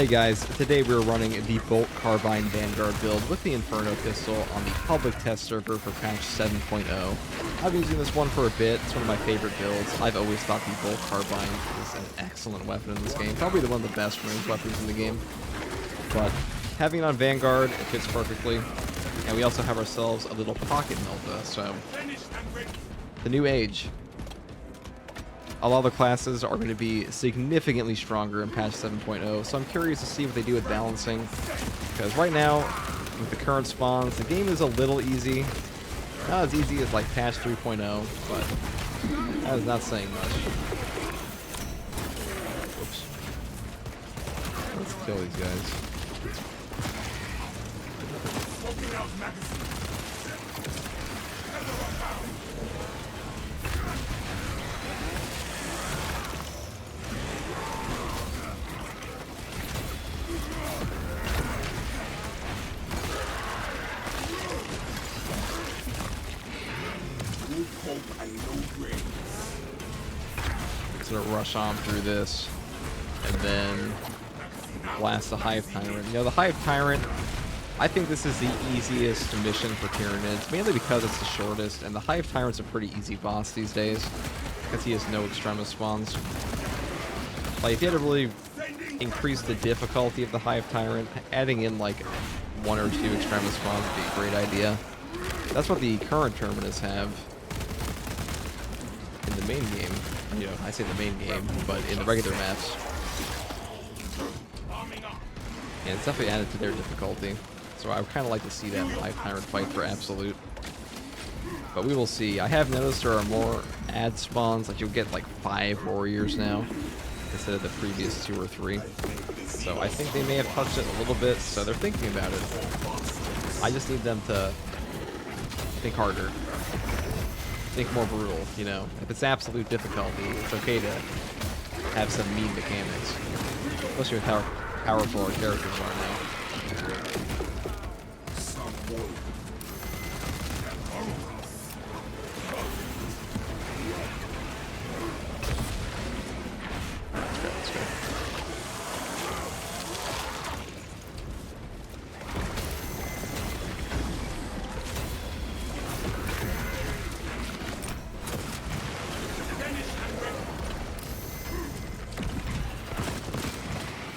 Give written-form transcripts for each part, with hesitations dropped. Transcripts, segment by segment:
Hey guys, today we're running the Bolt Carbine Vanguard build with the Inferno pistol on the public test server for patch 7.0. I've been using this one for a bit. It's one of my favorite builds. I've always thought the Bolt Carbine is an excellent weapon in this game. Probably the one of the best range weapons in the game. But having it on Vanguard, it fits perfectly. And we also have ourselves a little pocket Melta, so the new age. A lot of the classes are going to be significantly stronger in patch 7.0, so I'm curious to see what they do with balancing. Because right now, with the current spawns, the game is a little easy. Not as easy as like patch 3.0, but that is not saying much. Oops. Let's kill these guys. Sort of rush on through this and then blast the Hive Tyrant. You know, the Hive Tyrant, I think this is the easiest mission for Tyranids, mainly because it's the shortest, and the Hive Tyrant's a pretty easy boss these days because he has no Extremis spawns. Like, if you had to really increase the difficulty of the Hive Tyrant, adding in like 1 or 2 Extremis spawns would be a great idea. That's what the current Terminus have in the main game. You know, I say the main game, but in the regular maps. And it's definitely added to their difficulty. So I would kind of like to see that Hive Tyrant fight for absolute. But we will see. I have noticed there are more ad spawns, like you'll get like 5 warriors now, instead of the previous 2 or 3. So I think they may have touched it a little bit, so they're thinking about it. I just need them to think harder. Think more brutal, you know. If it's absolute difficulty, it's okay to have some mean mechanics. Especially with how powerful our characters are now. Let's go.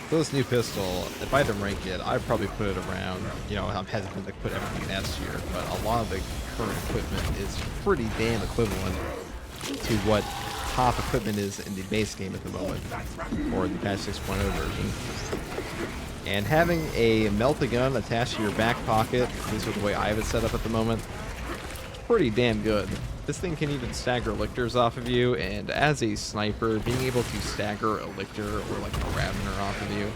So this new pistol, if I had to rank it, I'd probably put it around, you know, I'm hesitant to put everything in S tier, but a lot of the current equipment is pretty damn equivalent to what top equipment is in the base game at the moment, or the patch 6.0 version. And having a melta gun attached to your back pocket, at least with the way I have it set up at the moment, pretty damn good. This thing can even stagger lictors off of you, and as a sniper, being able to stagger a lictor or like a ravener off of you,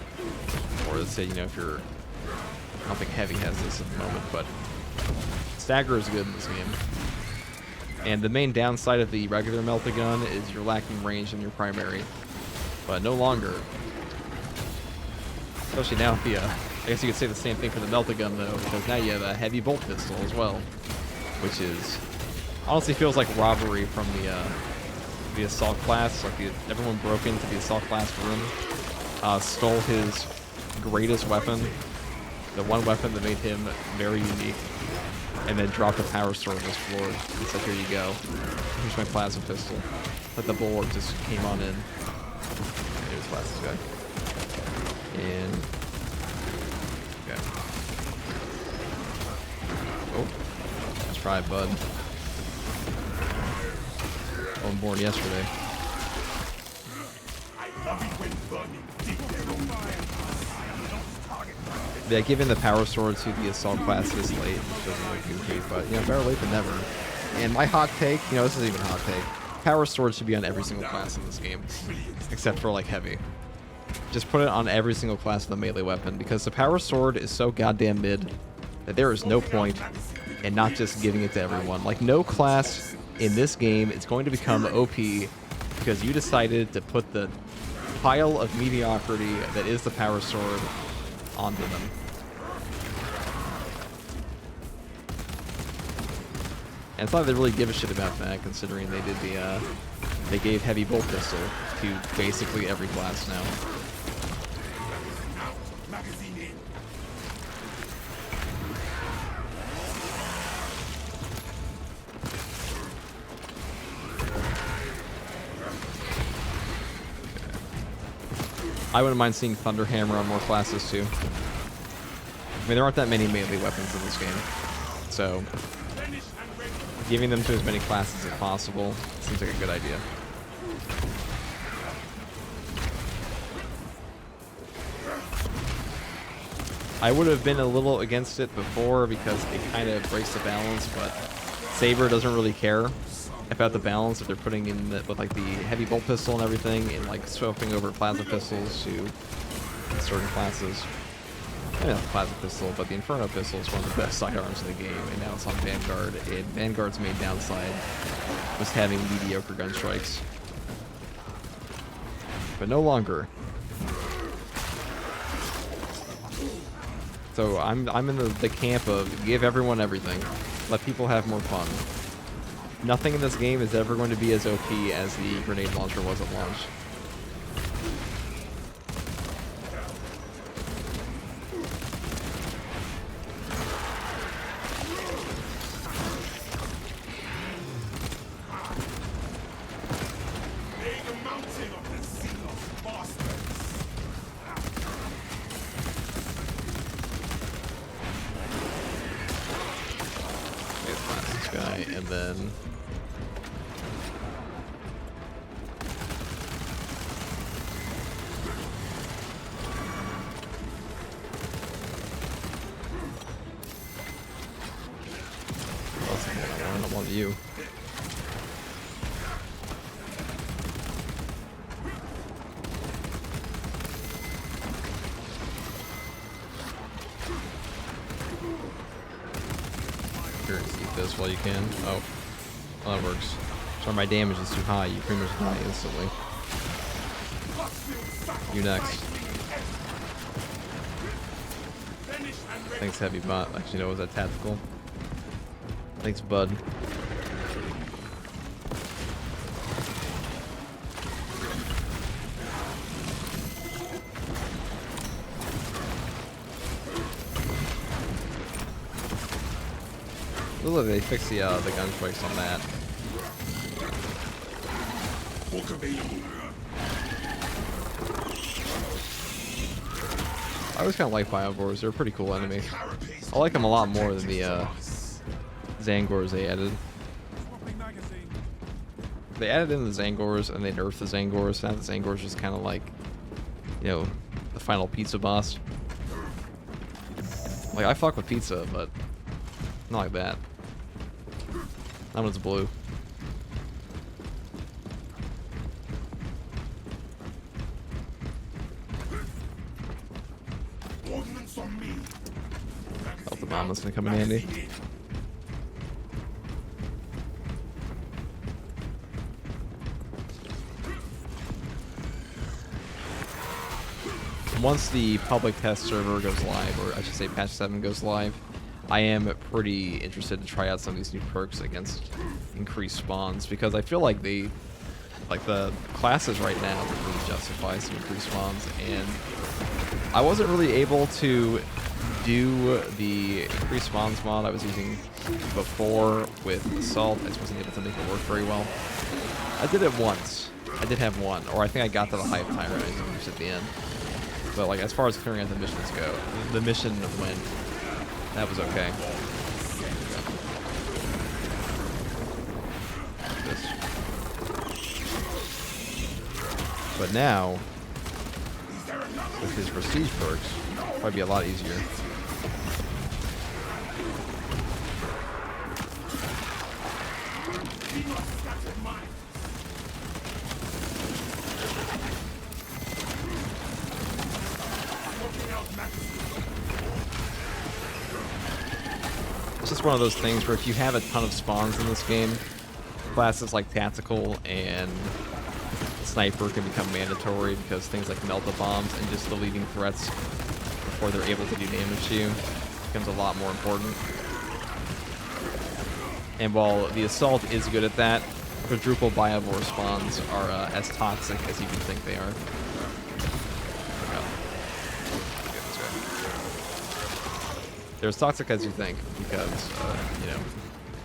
or let's say, you know, if you're, I don't think heavy has this at the moment, but stagger is good in this game. And the main downside of the regular melta gun is you're lacking range in your primary, but no longer. Especially now, I guess you could say the same thing for the melta gun though, because now you have a heavy bolt pistol as well, which is honestly feels like robbery from the assault class. Like everyone broke into the assault class room, stole his greatest weapon, the one weapon that made him very unique, and then dropped a power sword on his floor. It's like, here you go. Here's my plasma pistol. But the bulwark just came on in. Here's last guy. And okay. Oh, let's try it, bud. On board yesterday. Yeah, giving the power sword to the assault class this late doesn't look goofy, but you know, better late than never. And my hot take, you know, this isn't even a hot take. Power sword should be on every single class in this game, except for like heavy. Just put it on every single class of the melee weapon, because the power sword is so goddamn mid that there is no point in not just giving it to everyone. Like, no class in this game is going to become OP because you decided to put the pile of mediocrity that is the power sword onto them. And it's not that they really give a shit about that, considering they did the They gave heavy bolt pistol to basically every class now. I wouldn't mind seeing Thunderhammer on more classes too. I mean, there aren't that many melee weapons in this game, so giving them to as many classes as possible seems like a good idea. I would have been a little against it before because it kind of breaks the balance, but Saber doesn't really care about the balance that they're putting in with like the heavy bolt pistol and everything, and like swapping over plasma pistols to certain classes. I know the plasma pistol, but the Inferno pistol is one of the best sidearms in the game, and now it's on Vanguard. And Vanguard's main downside was having mediocre gun strikes, but no longer. So I'm in the camp of give everyone everything, let people have more fun. Nothing in this game is ever going to be as OP as the grenade launcher was at launch. And then I don't want you. Here, eat this while you can. Oh, well, that works. Sorry, my damage is too high. You pretty much die instantly. You next. Thanks, Heavy Bot. Actually, no, was that tactical? Thanks, bud. Look, they fixed the gun strikes on that. I always kind of like Biovores. They're a pretty cool enemy. I like them a lot more than the Zangors they added. They added in the Zangors and they nerfed the Zangors. Now the Zangors just kind of like, you know, the final pizza boss. Like, I fuck with pizza, but not like that. That one's blue. Felt the bomb was gonna come in handy. Once the public test server goes live, or I should say patch 7 goes live, I am pretty interested to try out some of these new perks against increased spawns, because I feel like the classes right now really justify some increased spawns, and I wasn't really able to do the increased spawns mod I was using before with Assault. I just wasn't able to make it work very well. I did it once. I did have one, or I think I got to the Hive Tyrant just at the end. But like, as far as clearing out the missions go, the mission went. That was okay. But now, with his prestige perks, it'll probably be a lot easier. It's just one of those things where if you have a ton of spawns in this game, classes like Tactical and Sniper can become mandatory, because things like melt-a-bombs and just deleting threats before they're able to do damage to you becomes a lot more important. And while the Assault is good at that, quadruple Biovore spawns are as toxic as you can think they are. they're as toxic as you think because, you know,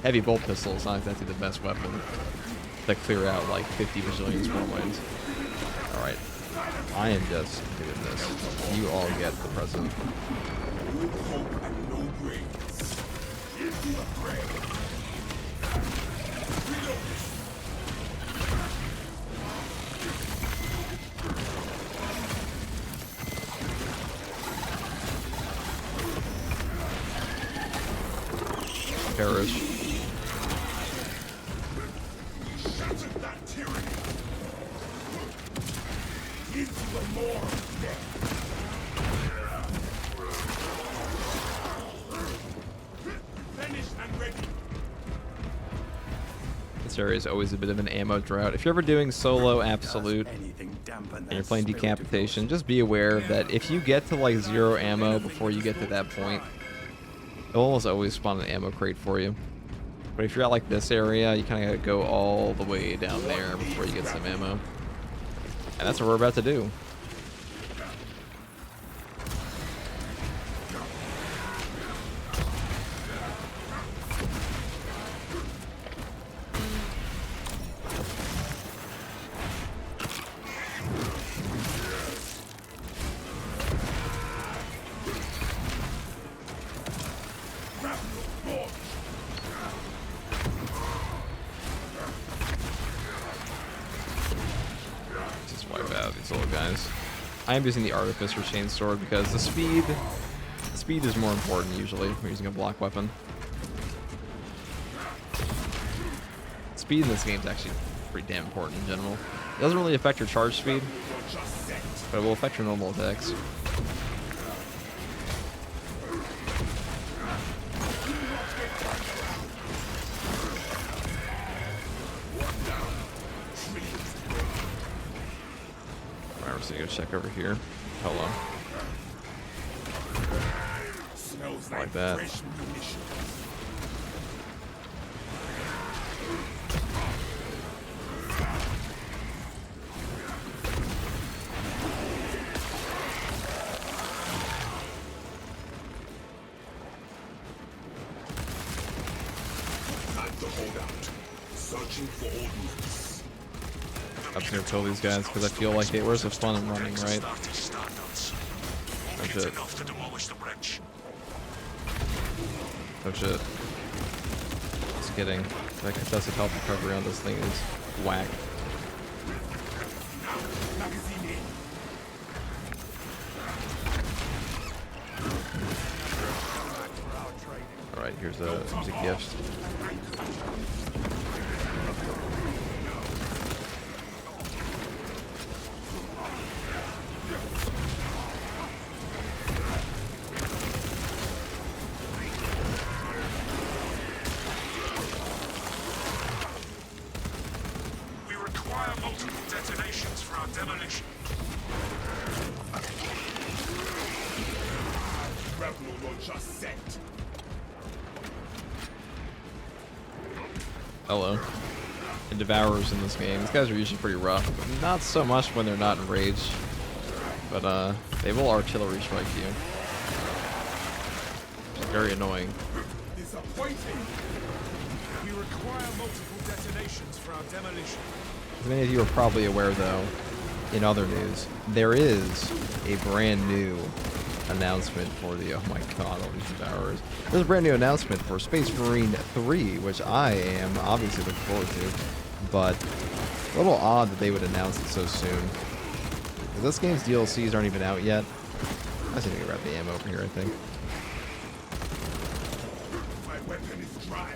heavy bolt pistol is not exactly the best weapon to clear out like 50 bajillion swarm lanes. Alright, I am just doing this. You all get the present. Perish. This area is always a bit of an ammo drought. If you're ever doing solo absolute and you're playing decapitation, just be aware that if you get to like 0 ammo before you get to that point, it'll almost always spawn an ammo crate for you. But if you're at like this area, you kind of gotta go all the way down there before you get some ammo. And that's what we're about to do. I am using the Artificer Chain Sword because the speed is more important usually when using a block weapon. Speed in this game is actually pretty damn important in general. It doesn't really affect your charge speed, but it will affect your normal attacks. So you gotta check over here. Hello. Like that. Searching for ordnance. I'm just gonna kill these guys because I feel like it. Where's the fun in running, right? Oh shit. Oh shit. Just kidding. That contested health recovery on this thing is whack. Alright, here's a gift. Demolition. Hello. And Devourers in this game. These guys are usually pretty rough. But not so much when they're not enraged. But they will artillery strike you. Which is very annoying. Disappointing. We require multiple detonations for our demolition. As many of you are probably aware, though, in other news, there is a brand new announcement for the, oh my god, all these Devourers. There's a brand new announcement for Space Marine 3, which I am obviously looking forward to, but a little odd that they would announce it so soon. Because this game's DLCs aren't even out yet. I just need to grab the ammo over here, I think. My weapon is dry.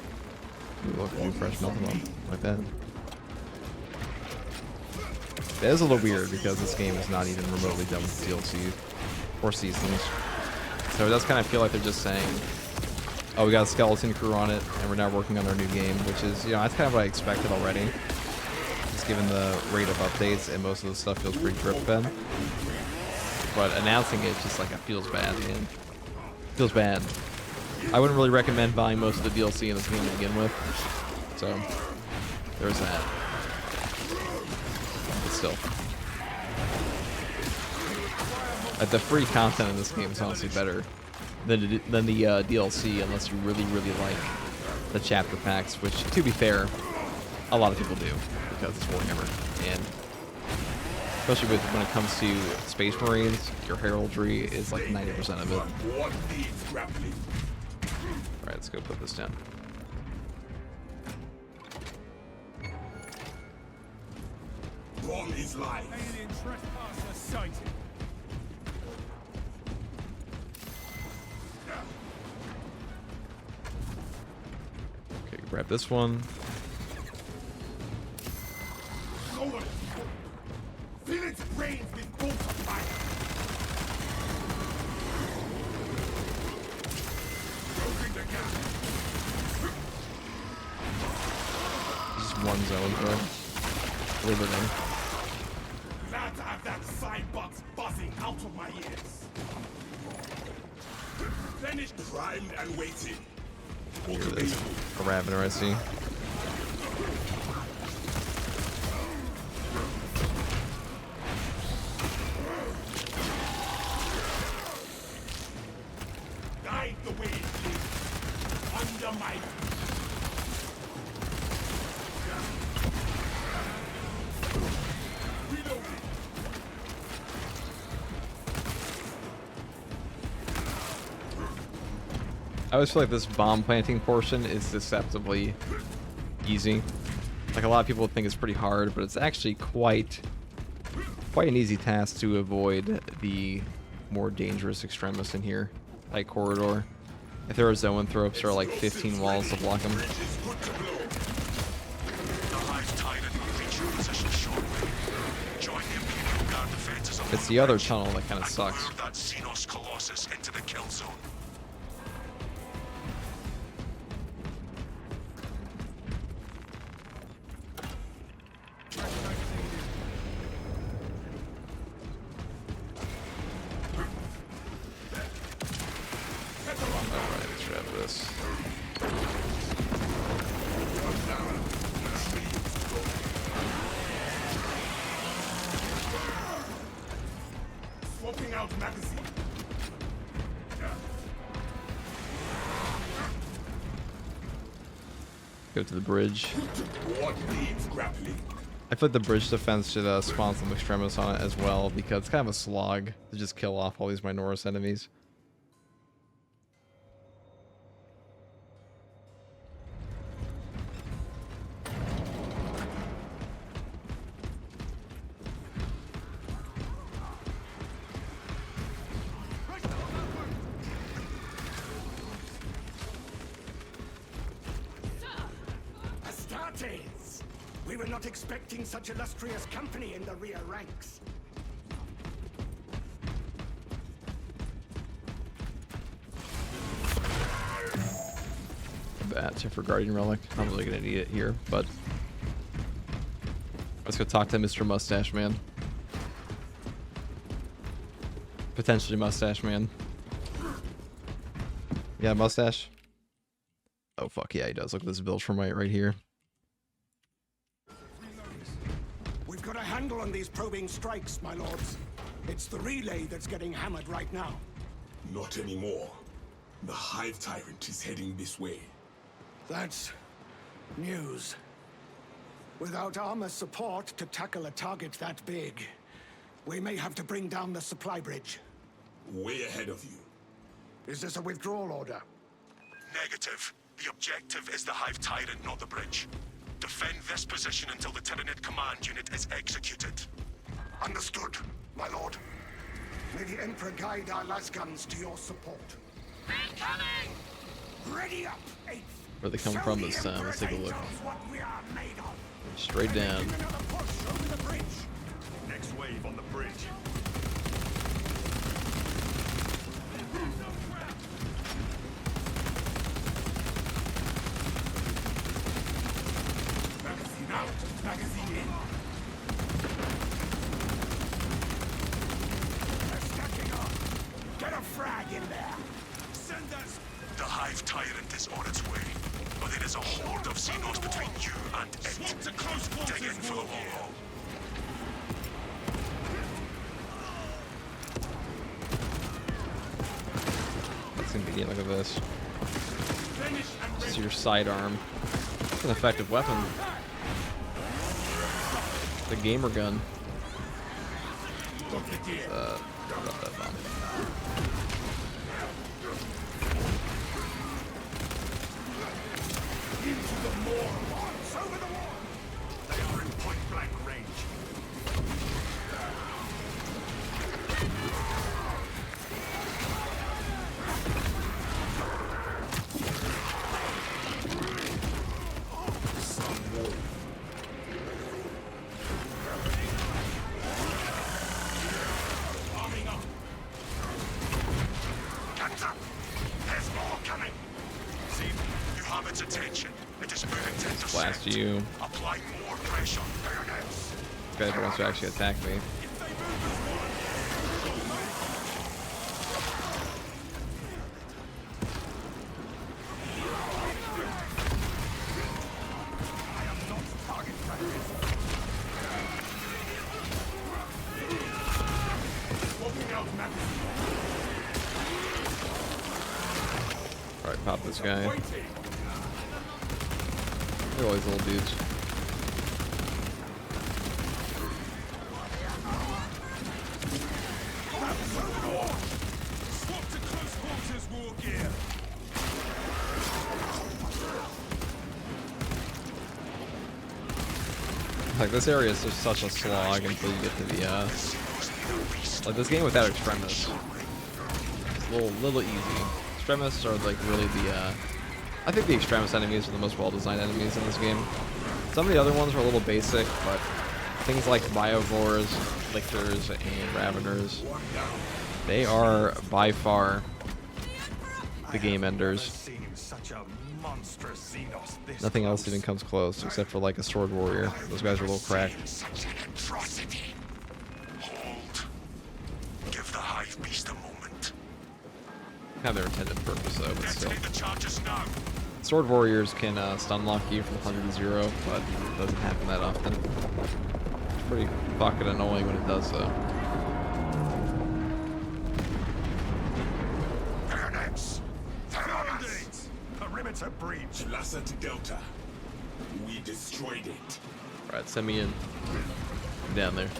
Ooh, look, new fresh melted one, like that. That is a little weird because this game is not even remotely done with DLC or seasons. So it does kind of feel like they're just saying, oh, we got a skeleton crew on it and we're now working on our new game, which is, you know, that's kind of what I expected already. Just given the rate of updates and most of the stuff feels pretty drip fed. But announcing it just like it feels bad, man. Feels bad. I wouldn't really recommend buying most of the DLC in this game to begin with. So there's that. Still, the free content in this game is honestly better than the DLC, unless you really like the chapter packs, which, to be fair, a lot of people do because it's Warhammer, and especially when it comes to Space Marines, your heraldry is like 90% of it. What needs grappling? All right, let's go put this down. Bomb is live. Alien trespasser sighted. Okay, grab this one. Someone fill its brains with bolts of fire. Closing the gap. Just one zone throw. Leave it in. Glad to have that side box buzzing out of my ears. Finished, primed and waiting. Here it is. A Ravener, I see. Guide the way, please. Under my reloading. I always feel like this bomb planting portion is deceptively easy. Like, a lot of people think it's pretty hard, but it's actually quite an easy task to avoid the more dangerous Extremis in here. Tight corridor. If there are zone throws, there are like 15 walls to block them. The Hive Tyrant will reach your position shortly. Join the Imperial Guard defenses on It's the other tunnel that kind of sucks. lure that Xenos Colossus into the kill zone. Alright, let's grab this. Swapping out magazine. Go to the bridge. What needs grappling? I feel like the bridge defense should spawn some Extremis on it as well, because it's kind of a slog to just kill off all these Minoris enemies. Astartes! We were not expecting such illustrious company in the rear ranks. Bad for Guardian Relic. Not really gonna need it here, but let's go talk to Mr. Mustache Man. Potentially Mustache Man. Yeah, mustache. Oh fuck yeah, he does. Look at this build from right here. We've got a handle on these probing strikes, my lords. It's the relay that's getting hammered right now. Not anymore. The Hive Tyrant is heading this way. That's news. Without armor support to tackle a target that big, we may have to bring down the supply bridge. Way ahead of you. Is this a withdrawal order? Negative. The objective is the Hive Tyrant, not the bridge. Defend this position until the Tyranid command unit is executed. Understood, my lord. May the Emperor guide our lasguns to your support. Incoming! Ready up, 8th! Where they come Show from the this time? Let's take a look. Emperor's angels what we are made of. Straight down. Making another push over the bridge. Next wave on the bridge. Magazine out. Magazine in. They're stacking up. Get a frag in there. Send us. The Hive Tyrant is on its way, but it is a horde of Xenos between you and it. Dig in for the long haul. convenient. Look at this. This is your sidearm. It's an effective weapon. The gamer gun. Drop that bomb. Into the morons! Over the wall! They are in point-blank range. Arming up. Captain! There's more coming! See, you have its attention. It is moving to intercept. Blast you. Apply more pressure. Bayonets. This guy wants to actually attack me. I am not target practice. Swapping out magazine. Alright, pop this guy. Look at all these little dudes. Swap to close quarters war gear. Like, this area is just such a slog until you get to the, like, this game without Extremis. It's a little easy. Extremis are, like, really the, I think the Extremis enemies are the most well-designed enemies in this game. Some of the other ones are a little basic, but things like Biovores, Lictors, and Raveners, they are, by far, the game enders. Nothing else even comes close, except for, like, a Sword Warrior. Those guys are a little cracked. Such an atrocity. Hold. Give the Hive beast a moment. Have their intended purpose, though, but still. Activate the charges now. Sword Warriors can stun lock you from 100 to 0, but it doesn't happen that often. It's pretty fucking annoying when it does, though. Bayonets. Terrorists. Perimeter breach. Lhasa to Delta. We destroyed it. Alright, send me in. Down there.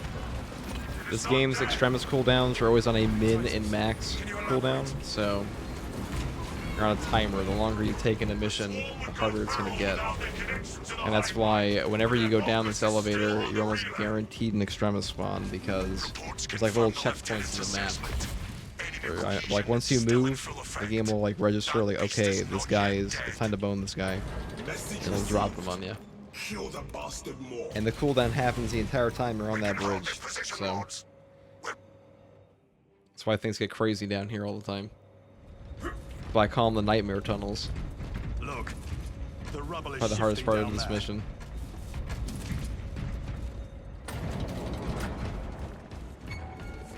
This game's Extremis cooldowns are always on a min and max cooldown, so you're on a timer. The longer you take in a mission, the harder it's going to get. And that's why whenever you go down this elevator, you're almost guaranteed an Extremis spawn, because there's like little checkpoints in the map. Where like once you move, the game will like register like, okay, this guy is, it's time to bone this guy. And it'll drop them on you. Kill the bastard more. And the cooldown happens the entire time you're on that bridge. So that's why things get crazy down here all the time. But I call them the nightmare tunnels. Look. The rubble is Probably the hardest part of shifting this down mission.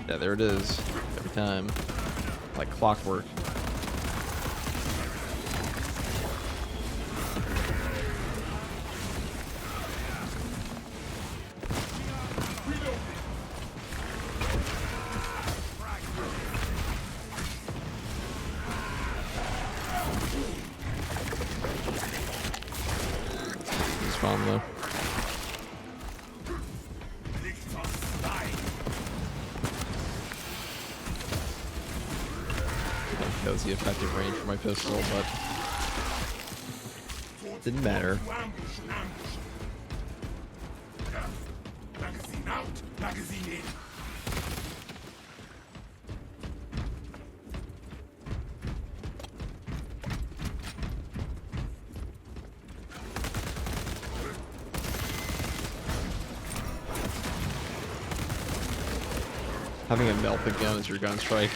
Yeah, there it is. Every time. Like clockwork. Spawn though. That was the effective range for my pistol, but didn't matter. Magazine out. Magazine in. Having a melted gun as your gun strike.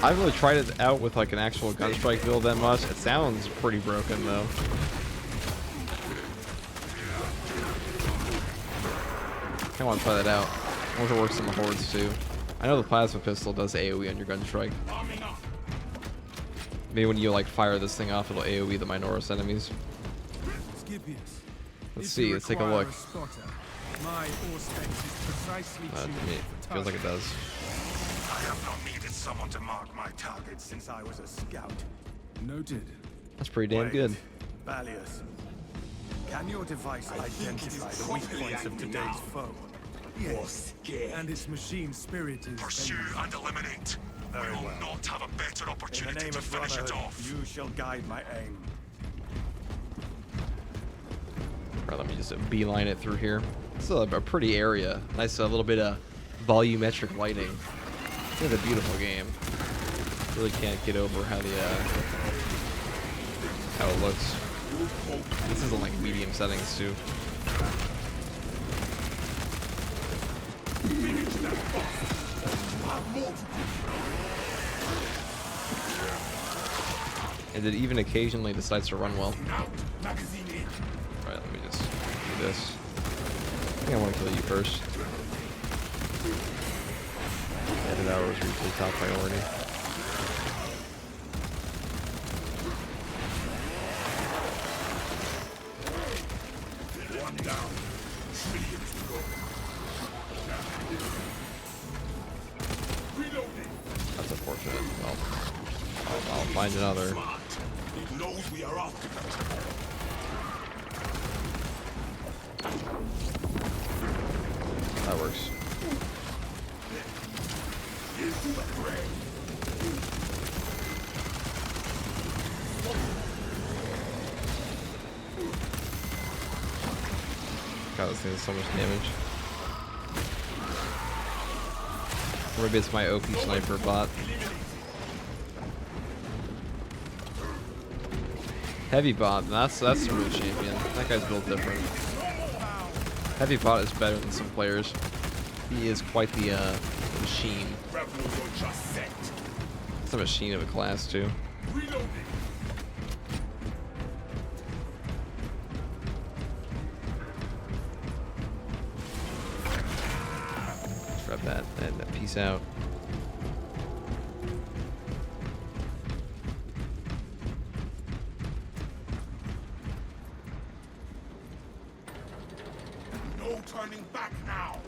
I haven't really tried it out with like an actual gun strike build that much. It sounds pretty broken though. I want to try that out. I wonder if it works on the hordes too. I know the plasma pistol does AoE on your gun strike. Maybe when you like fire this thing off, it'll AoE the Minoris enemies. Let's see. Let's take a look. My Auspex is precisely tuned To me, it for feels like it does. I have not needed someone to mark my targets since I was a scout. Noted. That's pretty damn good. Balius, can your device I think it is identify the weak properly points of angry today's now. foe? Yes. And its machine spirit is... Pursue and eliminate. Very We will well. not have a better In the opportunity name to of finish it brotherhood, off. you shall guide my aim. Alright, let me just beeline it through here. It's a pretty area. Nice, a little bit of volumetric lighting. It's a beautiful game. Really can't get over how the how it looks. This is in like medium settings too. And it even occasionally decides to run well. Alright, let me just do this. I think I want to kill you first. Edit hours are usually top priority. One down. Trillions to go. Reloading. That's unfortunate. Well, I'll find another. Smart. It knows we are after it. That works. Into the fray. God, this thing does so much damage. Or maybe it's my OP sniper bot. Heavy bot, that's the real champion. That guy's built different. Heavy bot is better than some players. He is quite the machine. Rebels are just set. It's a machine of a class too. Reloading. Let's grab that and peace out. No turning back now.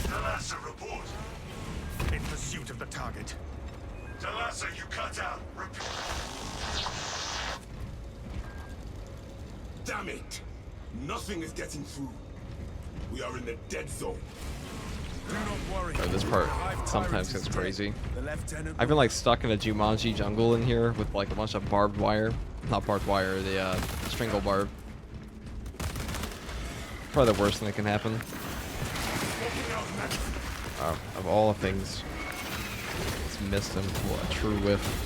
Talassa, report. In pursuit of the target. Talassa, you cut out. Repeat. Damn it. Nothing is getting through. We are in the dead zone. Do not worry. This part The Hive sometimes Tyrant gets is crazy. dead. The lieutenant I've been like stuck in a Jumanji jungle in here with like a bunch of barbed wire. Not barbed wire, the strangle barb. Probably the worst thing that can happen. Of all the things, it's missed him for a true whiff.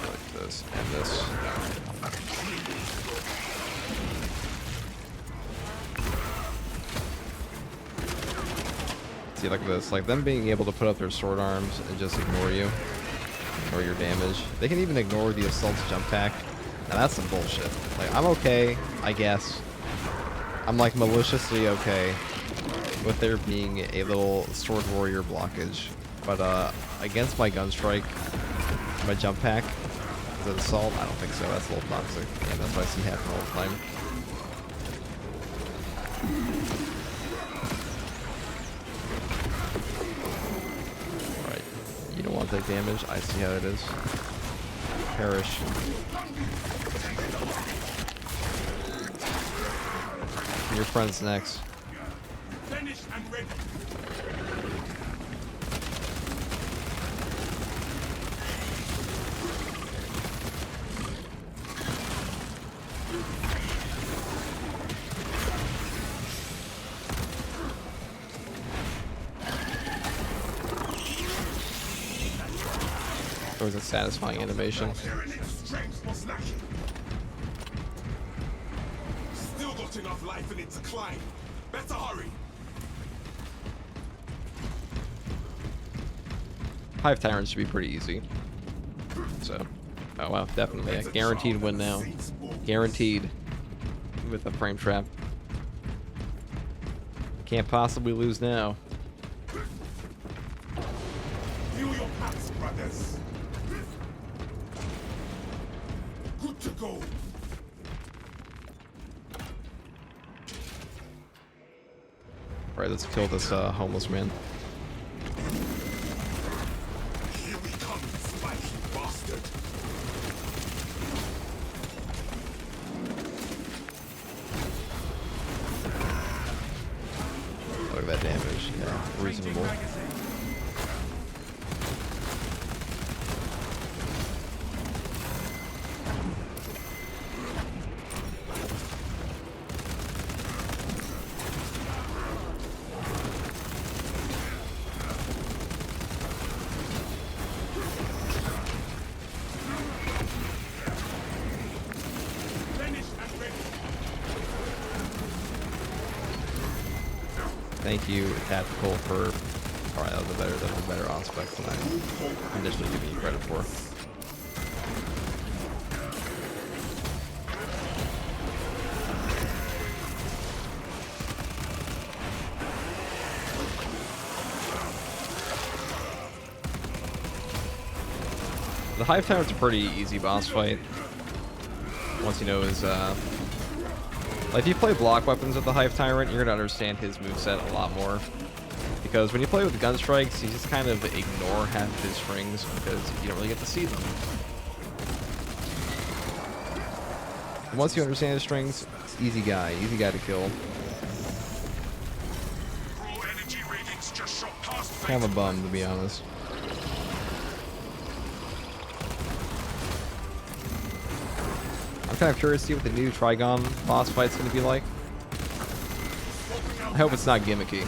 Like this and this. See, like this, like them being able to put up their sword arms and just ignore you, or your damage. They can even ignore the assault's jump pack. Now that's some bullshit. Like, I'm okay, I guess. I'm like maliciously okay with there being a little sword warrior blockage. But against my gun strike, my jump pack, is it assault? I don't think so. That's a little toxic. Yeah, that's why I see happening all the time. Alright. You don't want to take damage? I see how it is. Perish. Your friend's next. Finished and ready. It was a satisfying animation. Strength for snacking. Still got enough life in it to climb. Better hurry. Hive Tyrant should be pretty easy. So, oh wow, definitely a guaranteed win now. Guaranteed with the frame trap. Can't possibly lose now. Feel your axe, brothers. Good to go. Alright, let's kill this homeless man. Here we come, spiky bastard. Look at that damage. Yeah, reasonable. Thank you, Tactical, for... Alright, that was a better aspect than I initially giving you credit for. The Hive Tyrant's a pretty easy boss fight. Once you know his, like, if you play block weapons with the Hive Tyrant, you're gonna understand his moveset a lot more. Because when you play with gun strikes, you just kind of ignore half of his strings because you don't really get to see them. And once you understand his strings, easy guy to kill. Raw energy readings just shot past Kind of a bum, to be honest. I'm kind of curious to see what the new Trigon boss fight's going to be like. I hope it's not gimmicky.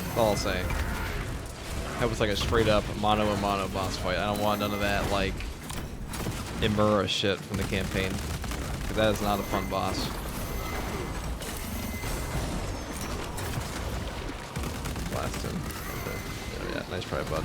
That's all I'll say. I hope it's like a straight up mano-a-mano boss fight. I don't want none of that, like, Imura shit from the campaign. Because that is not a fun boss. Blast him. Okay. Yeah, nice try, bud.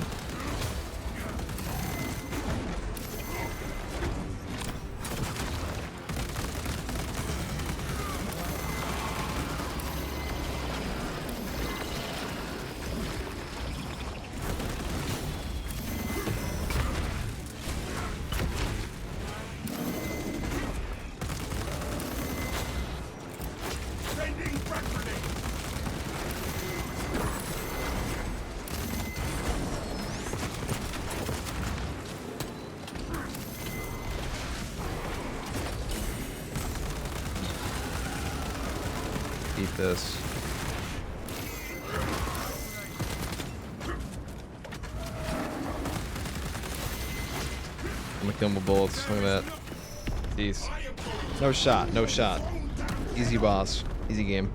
Eat this. I'm gonna kill him with bullets. Look at that. Jeez. No shot. No shot. Easy boss. Easy game.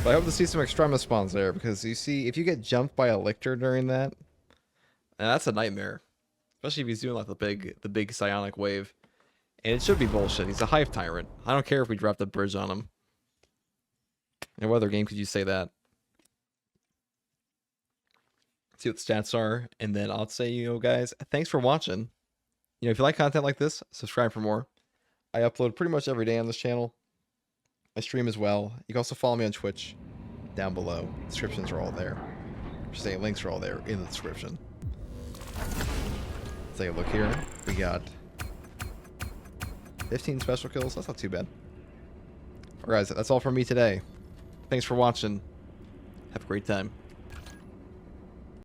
But I hope to see some Extremis spawns there because you see, if you get jumped by a lictor during that, that's a nightmare. Especially if he's doing like the big psionic wave. And it should be bullshit. He's a Hive Tyrant. I don't care if we drop the bridge on him. And what other game could you say that? See what the stats are. And then I'll say, you know, guys, thanks for watching. You know, if you like content like this, subscribe for more. I upload pretty much every day on this channel. I stream as well. You can also follow me on Twitch down below. Descriptions are all there. Just saying, links are all there in the description. Let's take a look here. We got 15 special kills. That's not too bad. Alright, guys, that's all from me today. Thanks for watching. Have a great time.